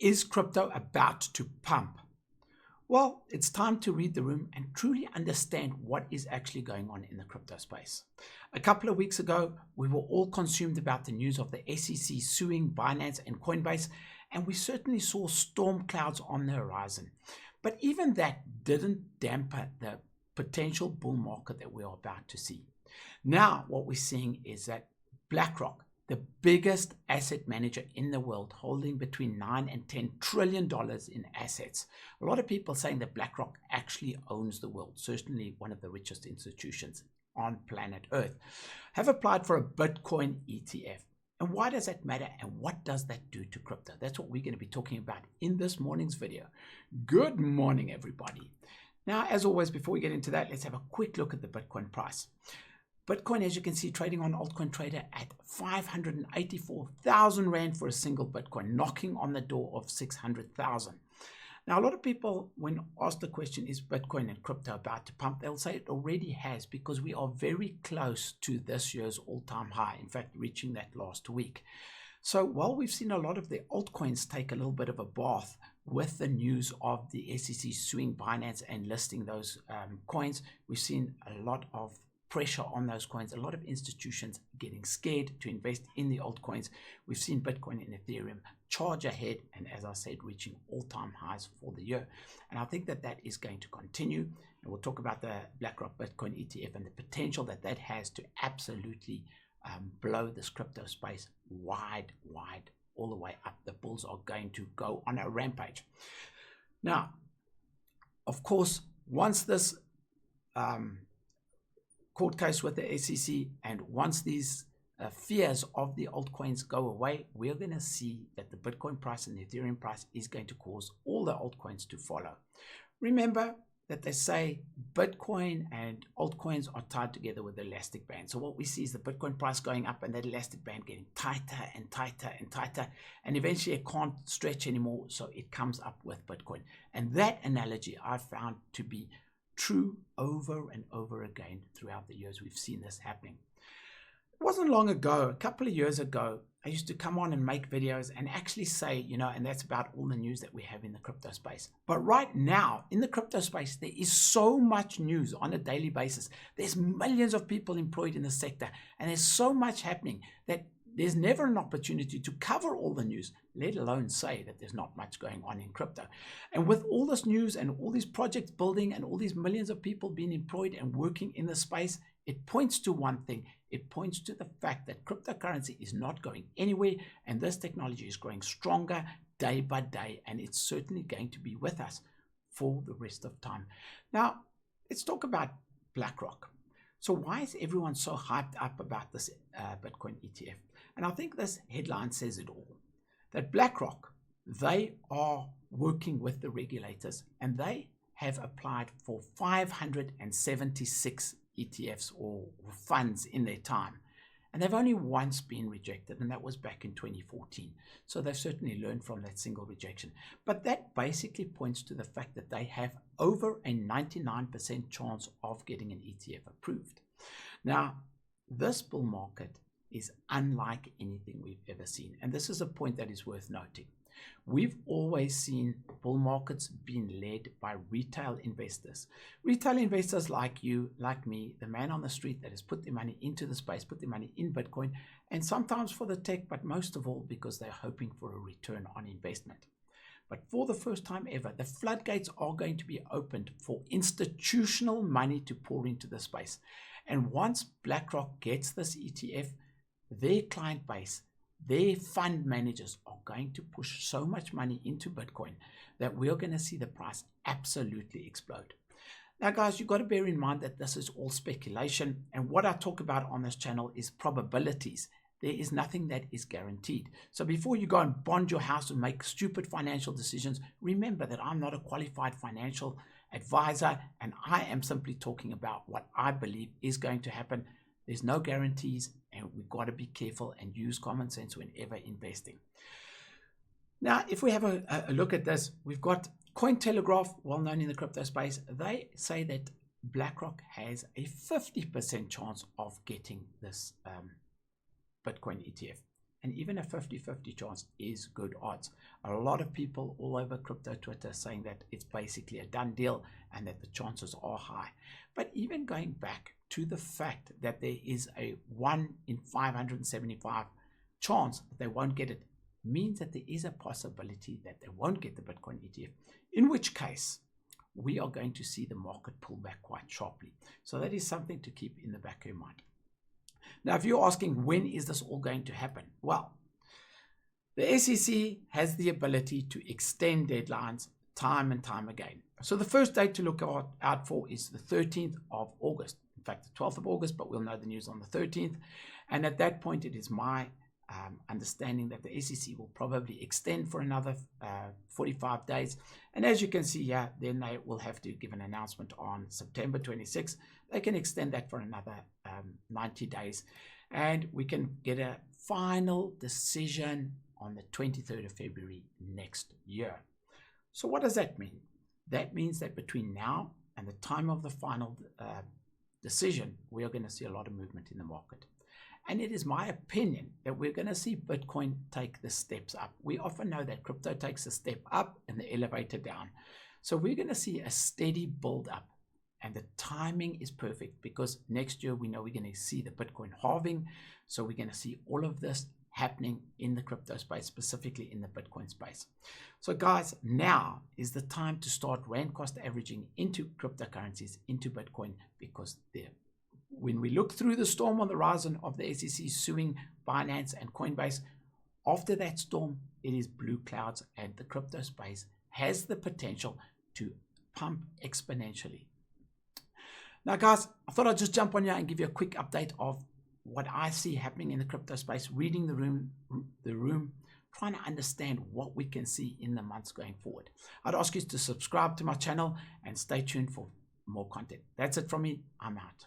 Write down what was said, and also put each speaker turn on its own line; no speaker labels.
Is crypto about to pump? Well, it's time to read the room and truly understand what is actually going on in the crypto space. A couple of weeks ago, we were all consumed about the news of the SEC suing Binance and Coinbase, and we certainly saw storm clouds on the horizon. But even that didn't dampen the potential bull market that we're about to see. Now, what we're seeing is that BlackRock, the biggest asset manager in the world, holding between $9 and $10 trillion in assets. A lot of people saying that BlackRock actually owns the world, certainly one of the richest institutions on planet Earth, have applied for a Bitcoin ETF. And why does that matter, and what does that do to crypto? That's what we're going to be talking about in this morning's video. Good morning, everybody. Now, as always, before we get into that, let's have a quick look at the Bitcoin price. Bitcoin, as you can see, trading on Altcoin Trader at 584,000 Rand for a single Bitcoin, knocking on the door of 600,000. Now, a lot of people, when asked the question, is Bitcoin and crypto about to pump, they'll say it already has, because we are very close to this year's all-time high, in fact, reaching that last week. So while we've seen a lot of the altcoins take a little bit of a bath with the news of the SEC suing Binance and listing those coins, we've seen a lot of pressure on those coins, a lot of institutions getting scared to invest in the altcoins. We've seen Bitcoin and Ethereum charge ahead, and as I said, reaching all-time highs for the year. And I think that that is going to continue. And we'll talk about the BlackRock Bitcoin ETF and the potential that that has to absolutely blow this crypto space wide, all the way up. The bulls are going to go on a rampage. Now, of course, once this court case with the SEC, and once these fears of the altcoins go away, we're going to see that the Bitcoin price and the Ethereum price is going to cause all the altcoins to follow. Remember that they say Bitcoin and altcoins are tied together with the elastic band. So what we see is the Bitcoin price going up and that elastic band getting tighter and tighter and tighter, and eventually it can't stretch anymore, so it comes up with Bitcoin. And that analogy I found to be true over and over again throughout the years we've seen this happening. It wasn't long ago, a couple of years ago, I used to come on and make videos and actually say, and that's about all the news that we have in the crypto space. But right now, in the crypto space, there is so much news on a daily basis. There's millions of people employed in the sector, and there's so much happening that there's never an opportunity to cover all the news, let alone say that there's not much going on in crypto. And with all this news and all these projects building and all these millions of people being employed and working in the space, it points to one thing. It points to the fact that cryptocurrency is not going anywhere, and this technology is growing stronger day by day, and it's certainly going to be with us for the rest of time. Now, let's talk about BlackRock. So why is everyone so hyped up about this Bitcoin ETF? And I think this headline says it all, that BlackRock, they are working with the regulators, and they have applied for 576 ETFs or funds in their time. And they've only once been rejected, and that was back in 2014. So they've certainly learned from that single rejection. But that basically points to the fact that they have over a 99% chance of getting an ETF approved. Now, this bull market is unlike anything we've ever seen. And this is a point that is worth noting. We've always seen bull markets being led by retail investors. Retail investors like you, like me, the man on the street that has put their money into the space, put their money in Bitcoin, and sometimes for the tech, but most of all because they're hoping for a return on investment. But for the first time ever, the floodgates are going to be opened for institutional money to pour into the space. And once BlackRock gets this ETF, their client base, their fund managers are going to push so much money into Bitcoin that we're going to see the price absolutely explode. Now, guys, you've got to bear in mind that this is all speculation, and what I talk about on this channel is probabilities. There is nothing that is guaranteed. So before you go and bond your house and make stupid financial decisions, remember that I'm not a qualified financial advisor, and I am simply talking about what I believe is going to happen. There's no guarantees, and we've got to be careful and use common sense whenever investing. Now, if we have a look at this, we've got Cointelegraph, well known in the crypto space. They say that BlackRock has a 50% chance of getting this Bitcoin ETF. and even a 50-50 chance is good odds. A lot of people all over crypto Twitter saying that it's basically a done deal and that the chances are high. But even going back to the fact that there is a 1 in 575 chance that they won't get it, means that there is a possibility that they won't get the Bitcoin ETF, in which case we are going to see the market pull back quite sharply. So that is something to keep in the back of your mind. Now, if you're asking when is this all going to happen? Well, the SEC has the ability to extend deadlines time and time again. So the first date to look out for is the 13th of August. In fact, the 12th of August, but we'll know the news on the 13th. And at that point, it is my understanding that the SEC will probably extend for another 45 days. And as you can see here, then they will have to give an announcement on September 26th. They can extend that for another 90 days. And we can get a final decision on the 23rd of February next year. So what does that mean? That means that between now and the time of the final decision, we are going to see a lot of movement in the market. And it is my opinion that we're going to see Bitcoin take the steps up. We often know that crypto takes a step up and the elevator down. So we're going to see a steady build up. And the timing is perfect because next year we know we're going to see the Bitcoin halving. So we're going to see all of this happening in the crypto space, specifically in the Bitcoin space. So guys, now is the time to start rand cost averaging into cryptocurrencies, into Bitcoin, because when we look through the storm on the horizon of the SEC suing Binance and Coinbase, after that storm, it is blue clouds, and the crypto space has the potential to pump exponentially. Now, guys, I thought I'd just jump on here and give you a quick update of what I see happening in the crypto space, reading the room, trying to understand what we can see in the months going forward. I'd ask you to subscribe to my channel and stay tuned for more content. That's it from me. I'm out.